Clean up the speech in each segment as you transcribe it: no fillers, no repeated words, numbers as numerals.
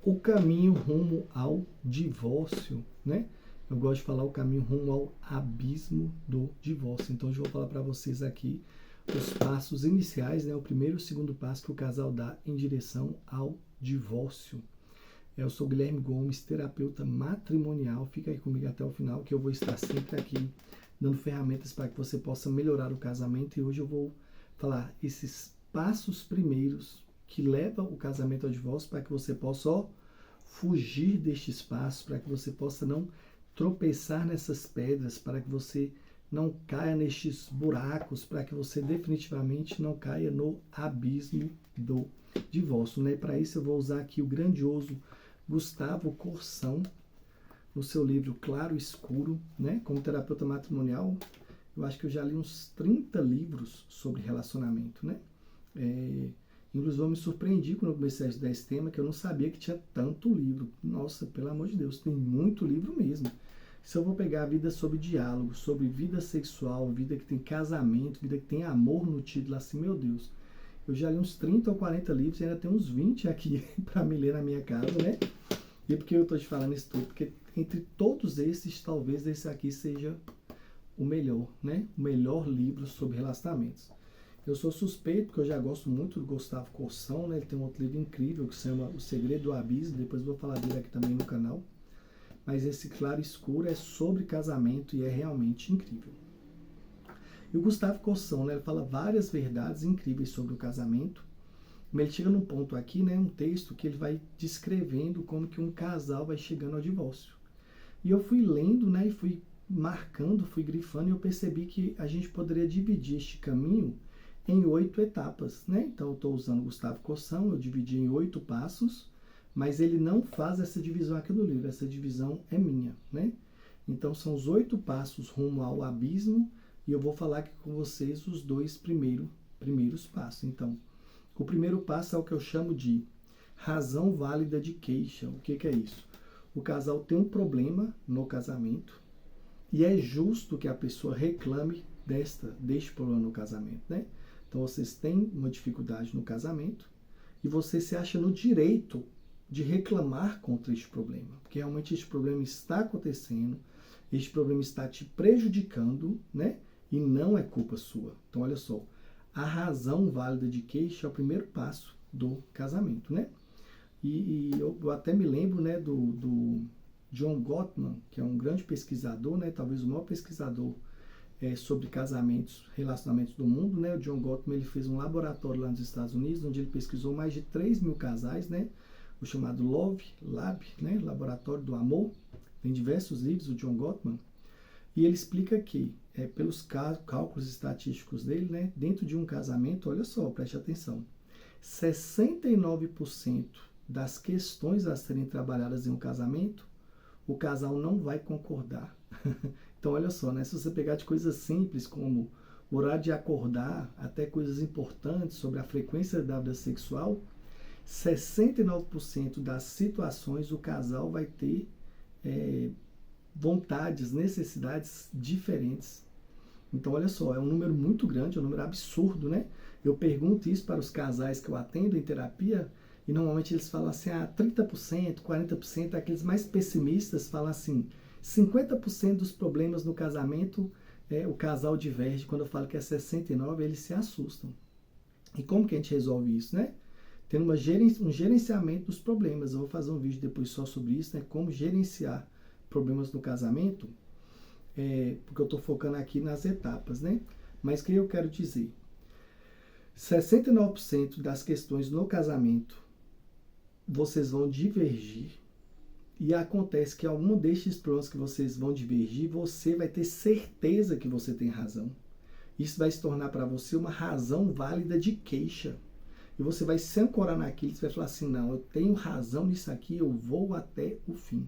o caminho rumo ao divórcio, né? Eu gosto de falar o caminho rumo ao abismo do divórcio. Então, eu vou falar para vocês aqui os passos iniciais, né? O primeiro e o segundo passo que o casal dá em direção ao divórcio. Eu sou Guilherme Gomes, terapeuta matrimonial. Fica aí comigo até o final, que eu vou estar sempre aqui dando ferramentas para que você possa melhorar o casamento. E hoje eu vou falar esses passos primeiros que levam o casamento ao divórcio para que você possa fugir destes passos, para que você possa não tropeçar nessas pedras, para que você não caia nestes buracos, para que você definitivamente não caia no abismo do divórcio, né? Para isso eu vou usar aqui o grandioso Gustavo Corsão, no seu livro Claro e Escuro, né? Como terapeuta matrimonial, eu acho que eu já li uns 30 livros sobre relacionamento, né? Inclusive eu me surpreendi quando eu comecei a estudar esse tema, que eu não sabia que tinha tanto livro. Nossa, pelo amor de Deus, tem muito livro mesmo. Se eu vou pegar a vida sobre diálogo, sobre vida sexual, vida que tem casamento, vida que tem amor no título, assim, meu Deus. Eu já li uns 30 ou 40 livros e ainda tem uns 20 aqui para me ler na minha casa, né? E por que eu estou te falando isso tudo? Porque entre todos esses, talvez esse aqui seja o melhor, né? O melhor livro sobre relacionamentos. Eu sou suspeito, porque eu já gosto muito do Gustavo Corsão, né? Ele tem um outro livro incrível que se chama O Segredo do Abismo, depois eu vou falar dele aqui também no canal. Mas esse Claro e Escuro é sobre casamento e é realmente incrível. E o Gustavo Corsão, né, ele fala várias verdades incríveis sobre o casamento, mas ele chega num ponto aqui, né, um texto que ele vai descrevendo como que um casal vai chegando ao divórcio. E eu fui lendo, né, e fui marcando, fui grifando, e eu percebi que a gente poderia dividir este caminho em 8 etapas, né? Então eu estou usando o Gustavo Corsão, eu dividi em 8 passos, mas ele não faz essa divisão aqui no livro, essa divisão é minha, né? Então são os 8 passos rumo ao abismo, e eu vou falar aqui com vocês os 2 primeiros passos. Então, o primeiro passo é o que eu chamo de razão válida de queixa. O que é isso? O casal tem um problema no casamento e é justo que a pessoa reclame deste problema no casamento, né? Então, vocês têm uma dificuldade no casamento e você se acha no direito de reclamar contra este problema, porque realmente este problema está acontecendo, este problema está te prejudicando, né? E não é culpa sua. Então, olha só, a razão válida de queixa é o primeiro passo do casamento, né? E eu até me lembro, né, do John Gottman, que é um grande pesquisador, né? Talvez o maior pesquisador sobre casamentos, relacionamentos do mundo, né? O John Gottman, ele fez um laboratório lá nos Estados Unidos, onde ele pesquisou mais de 3.000 casais, né? O chamado Love Lab, né? Laboratório do Amor. Tem diversos livros, o John Gottman. E ele explica que, pelos cálculos estatísticos dele, né? Dentro de um casamento, olha só, preste atenção, 69% das questões a serem trabalhadas em um casamento, o casal não vai concordar. Então, olha só, né? Se você pegar de coisas simples como o horário de acordar, até coisas importantes sobre a frequência da vida sexual, 69% das situações o casal vai ter vontades, necessidades diferentes. Então, olha só, é um número muito grande, é um número absurdo, né? Eu pergunto isso para os casais que eu atendo em terapia e normalmente eles falam assim, 30%, 40%, aqueles mais pessimistas falam assim, 50% dos problemas no casamento, o casal diverge. Quando eu falo que é 69%, eles se assustam. E como que a gente resolve isso, né? Tendo um gerenciamento dos problemas. Eu vou fazer um vídeo depois só sobre isso, né? Como gerenciar problemas no casamento, porque eu estou focando aqui nas etapas, né? Mas o que eu quero dizer? 69% das questões no casamento vocês vão divergir e acontece que algum destes problemas que vocês vão divergir, você vai ter certeza que você tem razão. Isso vai se tornar para você uma razão válida de queixa. E você vai se ancorar naquilo, você vai falar assim, não, eu tenho razão nisso aqui, eu vou até o fim.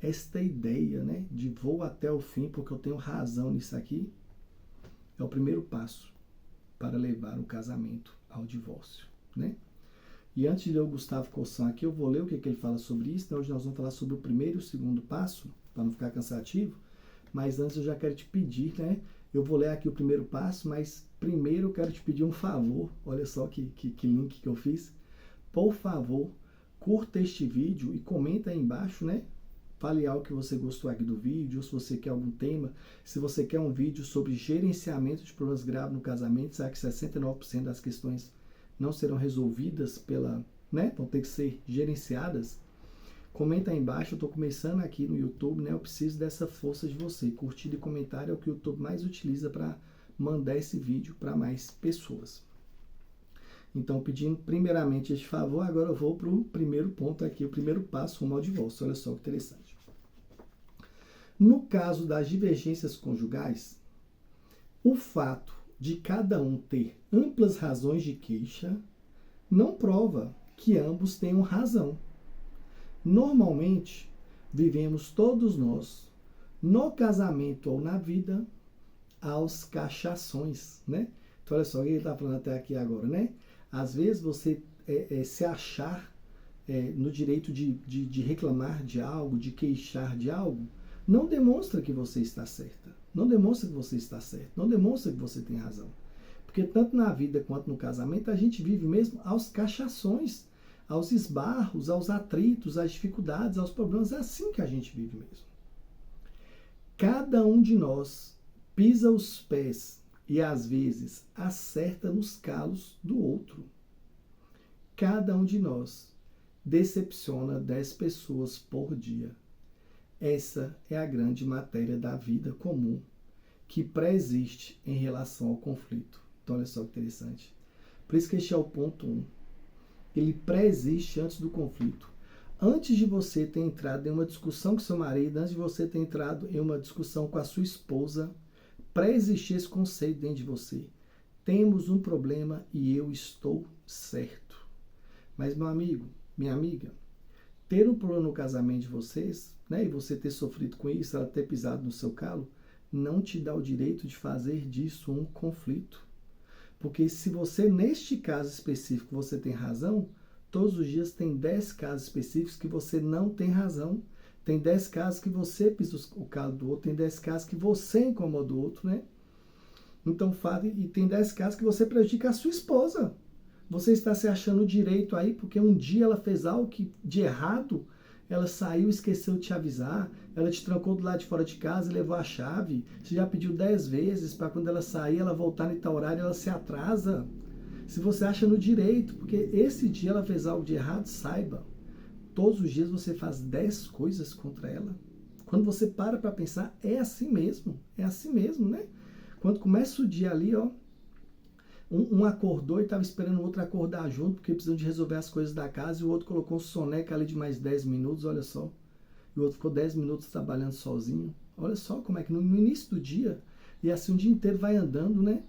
Esta ideia, né, de vou até o fim porque eu tenho razão nisso aqui, é o primeiro passo para levar o casamento ao divórcio, né? E antes de ler o Gustavo Corsão aqui, eu vou ler o que ele fala sobre isso. Então, hoje nós vamos falar sobre o primeiro e o segundo passo, para não ficar cansativo. Mas antes eu já quero te pedir, né? Eu vou ler aqui o primeiro passo, mas primeiro eu quero te pedir um favor. Olha só que link que eu fiz. Por favor, curta este vídeo e comenta aí embaixo, né? Fale algo que você gostou aqui do vídeo, ou se você quer algum tema, se você quer um vídeo sobre gerenciamento de problemas graves no casamento, será que 69% das questões não serão resolvidas né? Vão ter que ser gerenciadas? Comenta aí embaixo, eu estou começando aqui no YouTube, né? Eu preciso dessa força de você. Curtida e comentário é o que o YouTube mais utiliza para mandar esse vídeo para mais pessoas. Então, pedindo primeiramente este favor, agora eu vou para o primeiro ponto aqui, o primeiro passo rumo ao divórcio. Olha só que interessante. No caso das divergências conjugais, o fato de cada um ter amplas razões de queixa não prova que ambos tenham razão. Normalmente, vivemos todos nós, no casamento ou na vida, aos cachações, né? Então, olha só o que ele está falando até aqui agora, né? Às vezes você se achar no direito de reclamar de algo, de queixar de algo, não demonstra que você está certa. Não demonstra que você está certo. Não demonstra que você tem razão. Porque tanto na vida quanto no casamento, a gente vive mesmo aos cachações, aos esbarros, aos atritos, às dificuldades, aos problemas. É assim que a gente vive mesmo. Cada um de nós pisa os pés e às vezes acerta nos calos do outro. Cada um de nós decepciona 10 pessoas por dia. Essa é a grande matéria da vida comum que pré-existe em relação ao conflito. Então, olha só que interessante. Por isso que este é o ponto 1. Ele pré-existe antes do conflito. Antes de você ter entrado em uma discussão com seu marido, antes de você ter entrado em uma discussão com a sua esposa, pré-existe esse conceito dentro de você. Temos um problema e eu estou certo. Mas, meu amigo, minha amiga, ter um problema no casamento de vocês, né, e você ter sofrido com isso, ela ter pisado no seu calo, não te dá o direito de fazer disso um conflito. Porque se você, neste caso específico, você tem razão, todos os dias tem 10 casos específicos que você não tem razão. Tem 10 casos que você pisa o calo do outro, tem 10 casos que você incomoda o outro, né? Então, e tem 10 casos que você prejudica a sua esposa. Você está se achando direito aí porque um dia ela fez algo de errado, ela saiu, esqueceu de te avisar, ela te trancou do lado de fora de casa e levou a chave. Você já pediu 10 vezes para quando ela sair, ela voltar em tal horário, ela se atrasa. Se você acha no direito, porque esse dia ela fez algo de errado, saiba, todos os dias você faz 10 coisas contra ela. Quando você para pensar, é assim mesmo, né? Quando começa o dia ali, ó, um acordou e estava esperando o outro acordar junto, porque precisam de resolver as coisas da casa, e o outro colocou um soneca ali de mais 10 minutos, olha só. E o outro ficou 10 minutos trabalhando sozinho. Olha só como é que no início do dia, e assim o dia inteiro vai andando, né?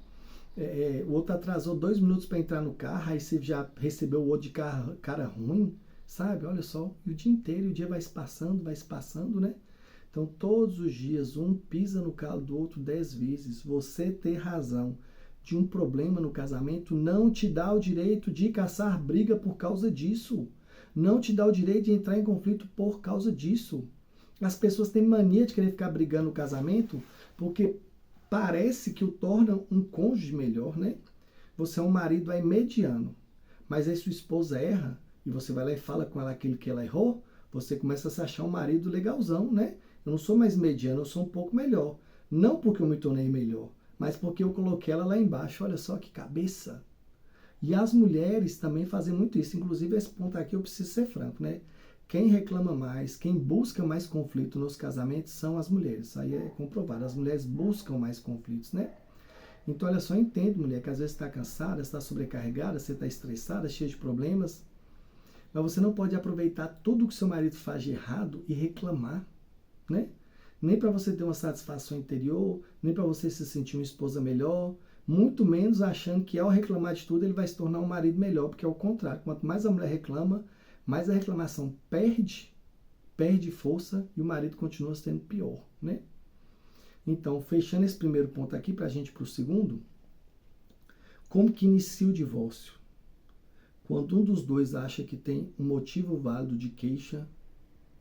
O outro atrasou 2 minutos para entrar no carro, aí você já recebeu o outro de cara ruim, sabe? Olha só, e o dia inteiro, o dia vai se passando, né? Então, todos os dias, um pisa no calo do outro 10 vezes. Você ter razão de um problema no casamento não te dá o direito de caçar briga por causa disso. Não te dá o direito de entrar em conflito por causa disso. As pessoas têm mania de querer ficar brigando no casamento porque parece que o torna um cônjuge melhor, né? Você é um marido aí mediano, mas aí sua esposa erra e você vai lá e fala com ela aquilo que ela errou, você começa a se achar um marido legalzão, né? Eu não sou mais mediano, eu sou um pouco melhor. Não porque eu me tornei melhor, mas porque eu coloquei ela lá embaixo. Olha só que cabeça. E as mulheres também fazem muito isso. Inclusive, esse ponto aqui eu preciso ser franco, né? Quem reclama mais, quem busca mais conflito nos casamentos são as mulheres. Isso aí é comprovado. As mulheres buscam mais conflitos, né? Então, olha só, entende, mulher, que às vezes você está cansada, você está sobrecarregada, você está estressada, cheia de problemas. Mas você não pode aproveitar tudo que seu marido faz de errado e reclamar, né? Nem para você ter uma satisfação interior, nem para você se sentir uma esposa melhor, muito menos achando que ao reclamar de tudo ele vai se tornar um marido melhor, porque é o contrário. Quanto mais a mulher reclama, mais a reclamação perde força e o marido continua sendo pior, né? Então, fechando esse primeiro ponto aqui, para a gente ir para o segundo, como que inicia o divórcio? Quando um dos dois acha que tem um motivo válido de queixa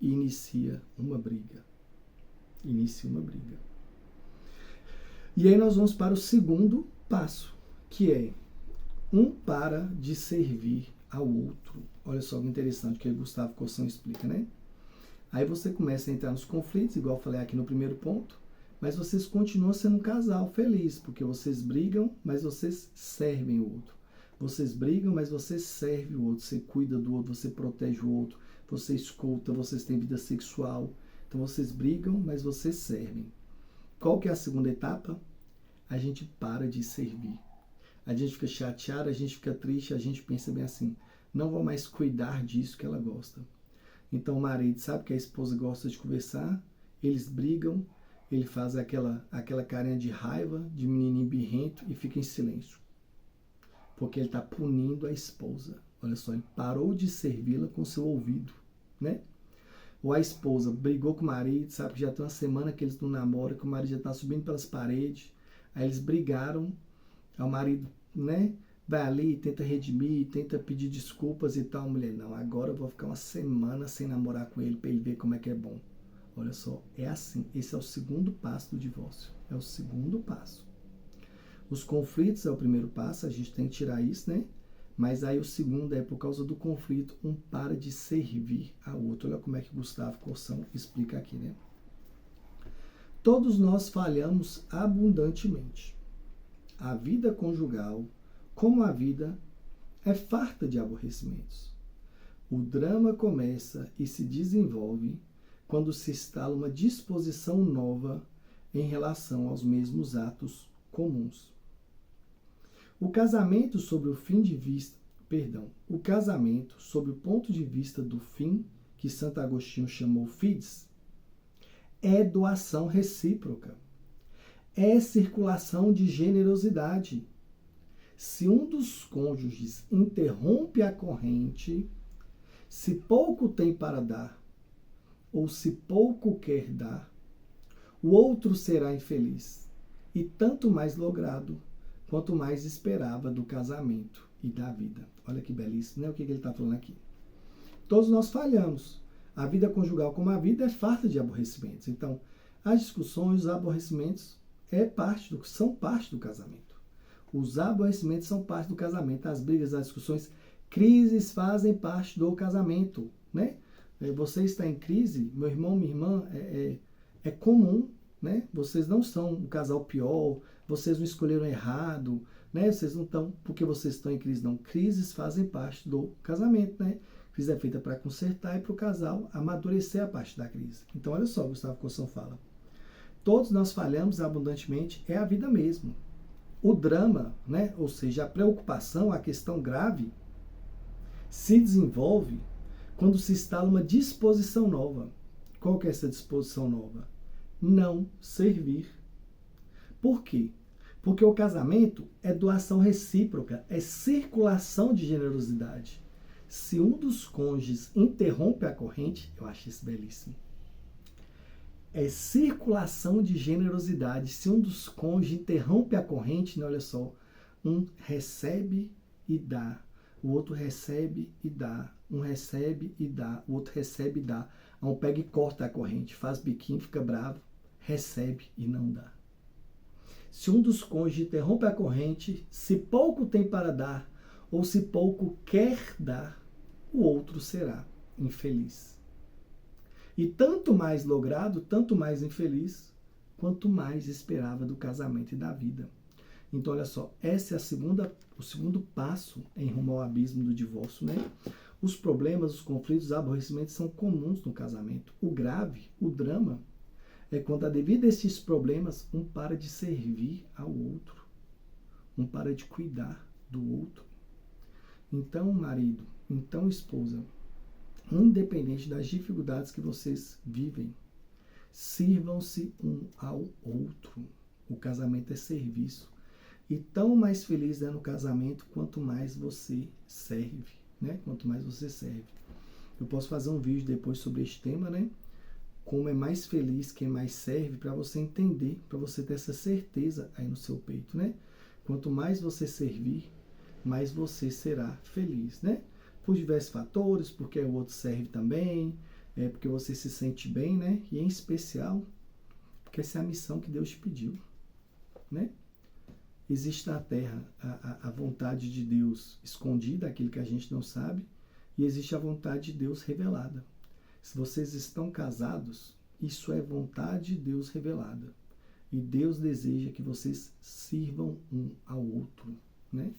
e inicia uma briga. E aí nós vamos para o segundo passo, que é um para de servir ao outro. Olha só que interessante que o Gustavo Corsão explica, né? Aí você começa a entrar nos conflitos, igual eu falei aqui no primeiro ponto, mas vocês continuam sendo um casal feliz, porque vocês brigam, mas vocês servem o outro. Vocês brigam, mas você serve o outro, você cuida do outro, você protege o outro, você escuta, vocês têm vida sexual. Então vocês brigam, mas vocês servem. Qual que é a segunda etapa? A gente para de servir. A gente fica chateado, a gente fica triste, a gente pensa bem assim, não vou mais cuidar disso que ela gosta. Então o marido sabe que a esposa gosta de conversar, eles brigam, ele faz aquela carinha de raiva, de menininho birrento e fica em silêncio. Porque ele está punindo a esposa. Olha só, ele parou de servi-la com seu ouvido, né? Ou a esposa brigou com o marido, sabe que já tem uma semana que eles não namoram, que o marido já está subindo pelas paredes. Aí eles brigaram, aí o marido, né, vai ali, tenta redimir, tenta pedir desculpas e tal. A mulher, não, agora eu vou ficar uma semana sem namorar com ele para ele ver como é que é bom. Olha só, é assim. Esse é o segundo passo do divórcio. É o segundo passo. Os conflitos é o primeiro passo, a gente tem que tirar isso, né? Mas aí o segundo é, por causa do conflito, um para de servir ao outro. Olha como é que Gustavo Corsão explica aqui, né? Todos nós falhamos abundantemente. A vida conjugal, como a vida, é farta de aborrecimentos. O drama começa e se desenvolve quando se instala uma disposição nova em relação aos mesmos atos comuns. O casamento sob o ponto de vista do fim, que Santo Agostinho chamou fides, é doação recíproca. É circulação de generosidade. Se um dos cônjuges interrompe a corrente, se pouco tem para dar, ou se pouco quer dar, o outro será infeliz, e tanto mais logrado, quanto mais esperava do casamento e da vida. Olha que belíssimo, né? O que ele está falando aqui. Todos nós falhamos. A vida conjugal, como a vida, é farta de aborrecimentos. Então, as discussões, os aborrecimentos são parte do casamento. Os aborrecimentos são parte do casamento. As brigas, as discussões, crises fazem parte do casamento, né? Você está em crise, meu irmão, minha irmã, é comum, né? Vocês não são um casal pior, vocês não escolheram errado, né? Vocês não estão porque vocês estão em crise, não. Crises fazem parte do casamento, né? Crise é feita para consertar e para o casal amadurecer a parte da crise. Então, olha só, Gustavo Corsão fala. Todos nós falhamos abundantemente, é a vida mesmo. O drama, né? Ou seja, a preocupação, a questão grave, se desenvolve quando se instala uma disposição nova. Qual que é essa disposição nova? Não servir. Por quê? Porque o casamento é doação recíproca, é circulação de generosidade. Se um dos cônjuges interrompe a corrente, eu acho isso belíssimo. É circulação de generosidade. Se um dos cônjuges interrompe a corrente, né, olha só, um recebe e dá, o outro recebe e dá, um recebe e dá, o outro recebe e dá. Um pega e corta a corrente, faz biquinho, fica bravo, recebe e não dá. Se um dos cônjuges interrompe a corrente, se pouco tem para dar, ou se pouco quer dar, o outro será infeliz. E tanto mais logrado, tanto mais infeliz, quanto mais esperava do casamento e da vida. Então, olha só, essa é o segundo passo em rumo ao abismo do divórcio, né? Os problemas, os conflitos, os aborrecimentos são comuns no casamento. O grave, o drama, é quando, devido a esses problemas, um para de servir ao outro, um para de cuidar do outro. Então, marido, então, esposa, independente das dificuldades que vocês vivem, sirvam-se um ao outro. O casamento é serviço. E tão mais feliz é no casamento quanto mais você serve, né? Quanto mais você serve. Eu posso fazer um vídeo depois sobre este tema, né? Como é mais feliz quem mais serve, para você entender, para você ter essa certeza aí no seu peito, né? Quanto mais você servir, mais você será feliz, né? Por diversos fatores, porque o outro serve também, porque você se sente bem, né? E em especial, porque essa é a missão que Deus te pediu, né? Existe na Terra a vontade de Deus escondida, aquilo que a gente não sabe, e existe a vontade de Deus revelada. Se vocês estão casados, isso é vontade de Deus revelada. E Deus deseja que vocês sirvam um ao outro, né?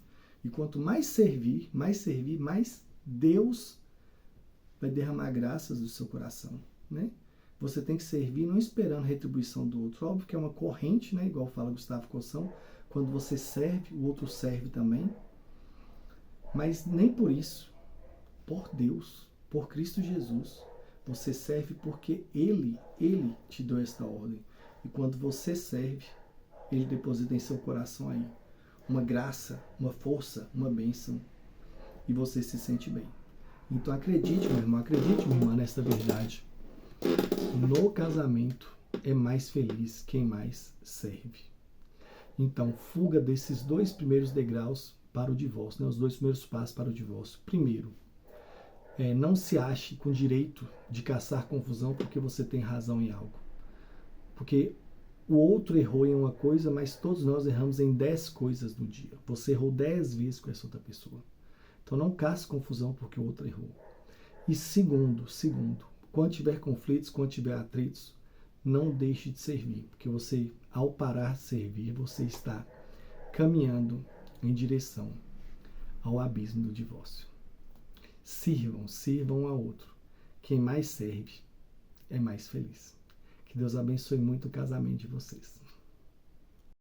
E quanto mais servir, mais Deus vai derramar graças do seu coração, né? Você tem que servir não esperando retribuição do outro. Óbvio que é uma corrente, né? Igual fala Gustavo Cossão. Quando você serve, o outro serve também. Mas nem por isso. Por Deus, por Cristo Jesus. Você serve porque Ele te deu esta ordem. E quando você serve, Ele deposita em seu coração aí uma graça, uma força, uma bênção. E você se sente bem. Então acredite, meu irmão, acredite, minha irmã, nesta verdade. No casamento é mais feliz quem mais serve. Então, fuga desses 2 primeiros degraus para o divórcio, né? Os 2 primeiros passos para o divórcio. Primeiro, não se ache com direito de caçar confusão porque você tem razão em algo. Porque o outro errou em uma coisa, mas todos nós erramos em 10 coisas no dia. Você errou 10 vezes com essa outra pessoa. Então não caça confusão porque o outro errou. E segundo, quando tiver conflitos, quando tiver atritos, não deixe de servir. Porque você, ao parar de servir, você está caminhando em direção ao abismo do divórcio. Sirvam um ao outro. Quem mais serve é mais feliz. Que Deus abençoe muito o casamento de vocês.